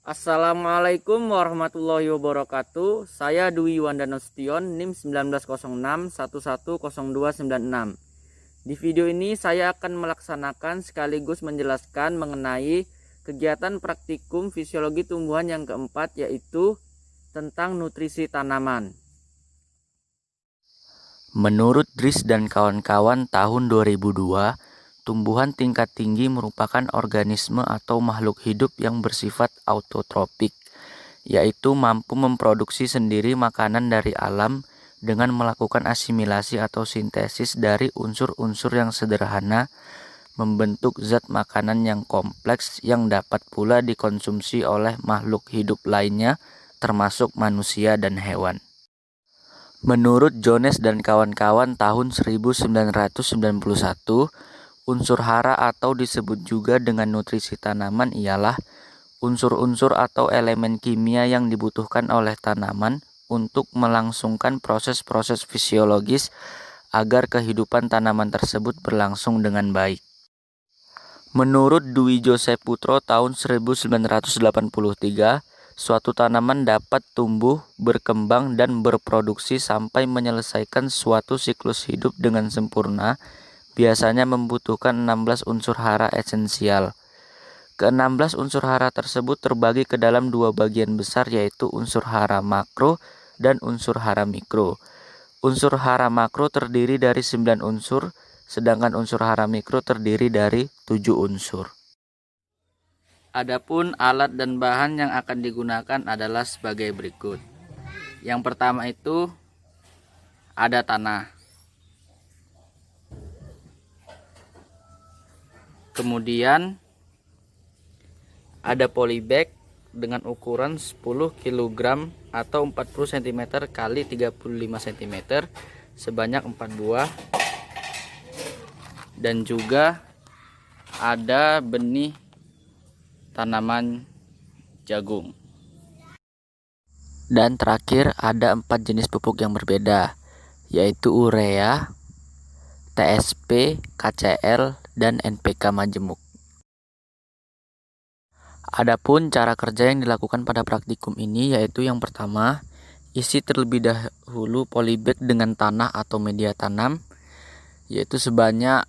Assalamualaikum warahmatullahi wabarakatuh. Saya Dwi Wandanostion, NIM 1906110296. Di video ini saya akan melaksanakan sekaligus menjelaskan mengenai kegiatan praktikum fisiologi tumbuhan yang keempat, yaitu tentang nutrisi tanaman. Menurut Dries dan kawan-kawan tahun 2002, tumbuhan tingkat tinggi merupakan organisme atau makhluk hidup yang bersifat autotrofik, yaitu mampu memproduksi sendiri makanan dari alam dengan melakukan asimilasi atau sintesis dari unsur-unsur yang sederhana, membentuk zat makanan yang kompleks yang dapat pula dikonsumsi oleh makhluk hidup lainnya, termasuk manusia dan hewan. Menurut Jones dan kawan-kawan tahun 1991, unsur hara atau disebut juga dengan nutrisi tanaman ialah unsur-unsur atau elemen kimia yang dibutuhkan oleh tanaman untuk melangsungkan proses-proses fisiologis agar kehidupan tanaman tersebut berlangsung dengan baik. Menurut Dwi Joseph Putro tahun 1983, suatu tanaman dapat tumbuh, berkembang, dan berproduksi sampai menyelesaikan suatu siklus hidup dengan sempurna, biasanya membutuhkan 16 unsur hara esensial. Ke-16 unsur hara tersebut terbagi ke dalam dua bagian besar, yaitu unsur hara makro dan unsur hara mikro. Unsur hara makro terdiri dari 9 unsur, sedangkan unsur hara mikro terdiri dari 7 unsur. Adapun alat dan bahan yang akan digunakan adalah sebagai berikut. Yang pertama itu ada tanah. Kemudian ada polybag dengan ukuran 10 kg atau 40 cm kali 35 cm sebanyak 4 buah. Dan juga ada benih tanaman jagung. Dan terakhir ada 4 jenis pupuk yang berbeda, yaitu urea, TSP, KCl, dan NPK majemuk. Adapun cara kerja yang dilakukan pada praktikum ini yaitu yang pertama, isi terlebih dahulu polybag dengan tanah atau media tanam, yaitu sebanyak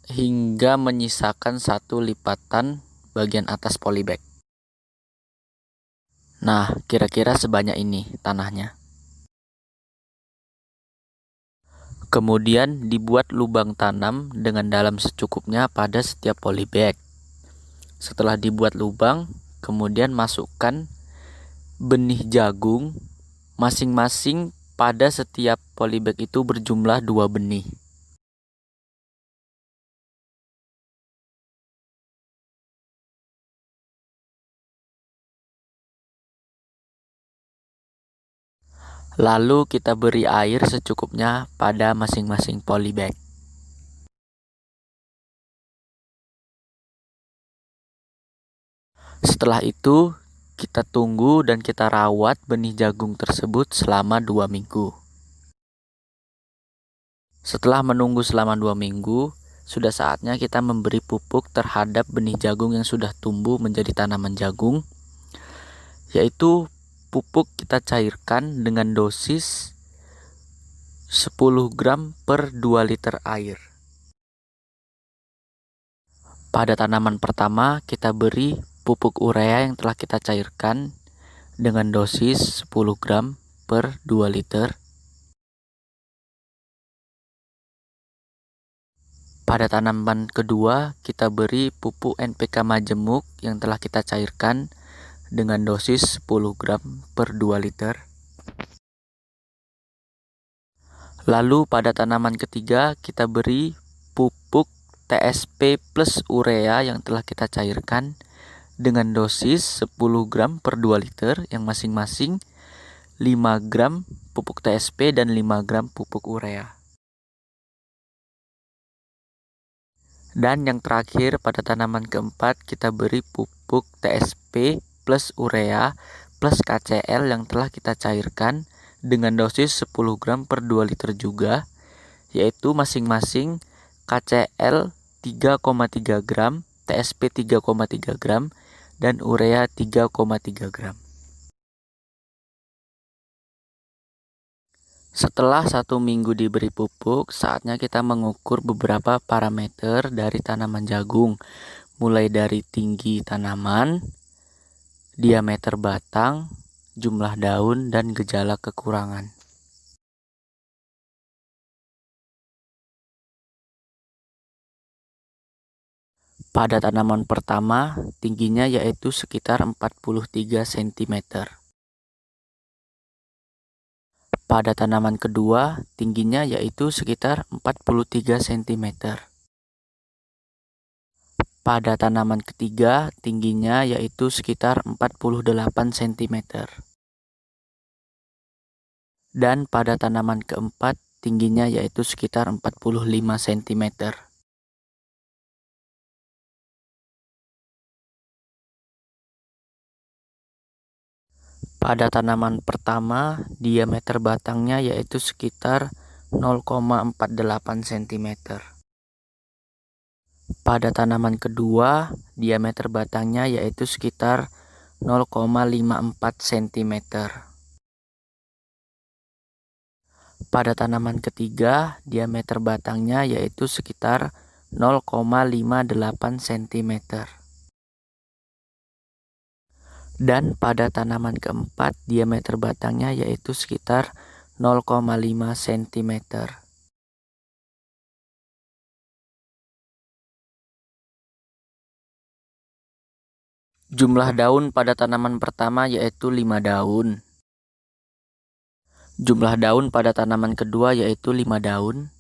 hingga menyisakan 1 lipatan bagian atas polybag. Nah, kira-kira sebanyak ini tanahnya. Kemudian dibuat lubang tanam dengan dalam secukupnya pada setiap polybag. Setelah dibuat lubang, kemudian masukkan benih jagung masing-masing pada setiap polybag itu berjumlah 2 benih. Lalu kita beri air secukupnya pada masing-masing polybag. Setelah itu, kita tunggu dan kita rawat benih jagung tersebut selama 2 minggu. Setelah menunggu selama 2 minggu, sudah saatnya kita memberi pupuk terhadap benih jagung yang sudah tumbuh menjadi tanaman jagung, yaitu pupuk kita cairkan dengan dosis 10 gram per 2 liter air. Pada tanaman pertama, kita beri pupuk urea yang telah kita cairkan dengan dosis 10 gram per 2 liter. Pada tanaman kedua, kita beri pupuk NPK majemuk yang telah kita cairkan dengan dosis 10 gram per 2 liter. Lalu pada tanaman ketiga, kita beri pupuk TSP plus urea yang telah kita cairkan dengan dosis 10 gram per 2 liter yang masing-masing 5 gram pupuk TSP dan 5 gram pupuk urea. Dan yang terakhir pada tanaman keempat, kita beri pupuk TSP plus urea plus KCl yang telah kita cairkan dengan dosis 10 gram per 2 liter juga, yaitu masing-masing KCl 3,3 gram, TSP 3,3 gram, dan urea 3,3 gram. Setelah 1 minggu diberi pupuk, saatnya kita mengukur beberapa parameter dari tanaman jagung, mulai dari tinggi tanaman, diameter batang, jumlah daun, dan gejala kekurangan. Pada tanaman pertama, tingginya yaitu sekitar 43 cm. Pada tanaman kedua, tingginya yaitu sekitar 43 cm. Pada tanaman ketiga, tingginya yaitu sekitar 48 cm. Dan pada tanaman keempat, tingginya yaitu sekitar 45 cm. Pada tanaman pertama, diameter batangnya yaitu sekitar 0,48 cm. Pada tanaman kedua, diameter batangnya yaitu sekitar 0,54 cm. Pada tanaman ketiga, diameter batangnya yaitu sekitar 0,58 cm. Dan pada tanaman keempat, diameter batangnya yaitu sekitar 0,5 cm. Jumlah daun pada tanaman pertama yaitu 5 daun. Jumlah daun pada tanaman kedua yaitu 5 daun.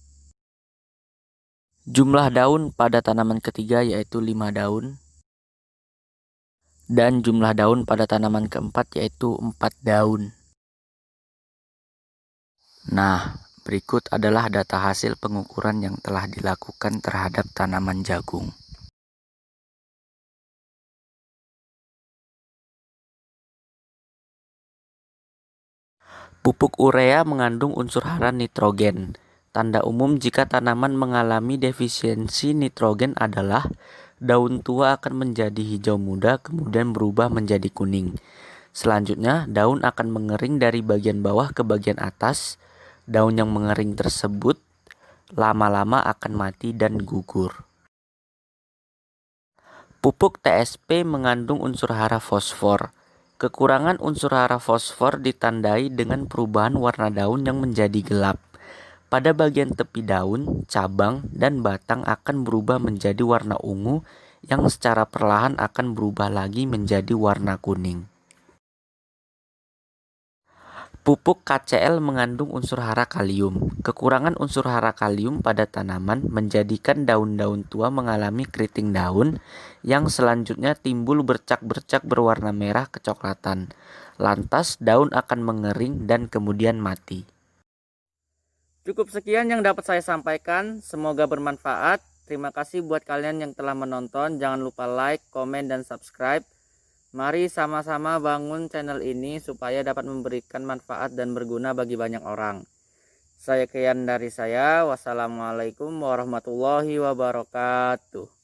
Jumlah daun pada tanaman ketiga yaitu 5 daun. Dan jumlah daun pada tanaman keempat yaitu 4 daun. Nah, berikut adalah data hasil pengukuran yang telah dilakukan terhadap tanaman jagung. Pupuk urea mengandung unsur hara nitrogen. Tanda umum jika tanaman mengalami defisiensi nitrogen adalah daun tua akan menjadi hijau muda kemudian berubah menjadi kuning. Selanjutnya, daun akan mengering dari bagian bawah ke bagian atas. Daun yang mengering tersebut lama-lama akan mati dan gugur. Pupuk TSP mengandung unsur hara fosfor. Kekurangan unsur hara fosfor ditandai dengan perubahan warna daun yang menjadi gelap. Pada bagian tepi daun, cabang, dan batang akan berubah menjadi warna ungu yang secara perlahan akan berubah lagi menjadi warna kuning. Pupuk KCL mengandung unsur hara kalium. Kekurangan unsur hara kalium pada tanaman menjadikan daun-daun tua mengalami keriting daun yang selanjutnya timbul bercak-bercak berwarna merah kecoklatan. Lantas daun akan mengering dan kemudian mati. Cukup sekian yang dapat saya sampaikan, semoga bermanfaat. Terima kasih buat kalian yang telah menonton. Jangan lupa like, komen, dan subscribe. Mari sama-sama bangun channel ini supaya dapat memberikan manfaat dan berguna bagi banyak orang. Saya Kian dari saya. Wassalamualaikum warahmatullahi wabarakatuh.